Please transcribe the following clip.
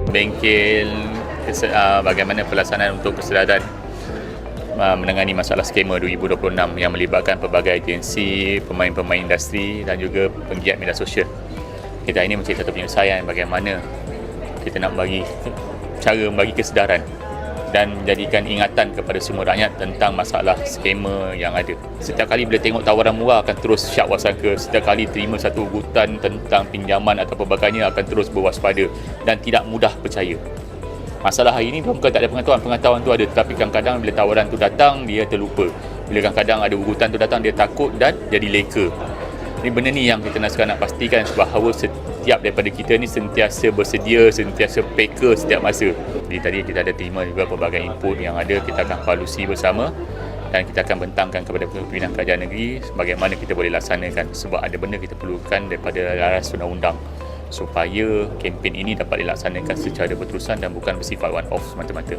bengkel, bagaimana pelaksanaan untuk kesedaran menangani masalah skema 2026 yang melibatkan pelbagai agensi, pemain-pemain industri dan juga penggiat media sosial. Kita ini mencari satu penyelesaian bagaimana kita nak bagi cara membagi kesedaran dan menjadikan ingatan kepada semua rakyat tentang masalah skema yang ada. Setiap kali bila tengok tawaran murah akan terus syak wasangka, setiap kali terima satu ugutan tentang pinjaman atau pelbagainya akan terus berwaspada dan tidak mudah percaya. Masalah hari ini bukan tak ada pengetahuan tu ada, tetapi kadang-kadang bila tawaran tu datang dia terlupa. Bila kadang-kadang ada ugutan tu datang dia takut dan jadi leka. Ini benda ni yang kita nak pastikan bahawa setiap daripada kita ni sentiasa bersedia, sentiasa peka setiap masa. Jadi tadi kita ada terima juga pelbagai input yang ada, kita akan palusi bersama dan kita akan bentangkan kepada pimpinan kerajaan negeri bagaimana kita boleh laksanakan, sebab ada benda kita perlukan daripada laras undang-undang supaya kempen ini dapat dilaksanakan secara berterusan dan bukan bersifat one-off semata-mata.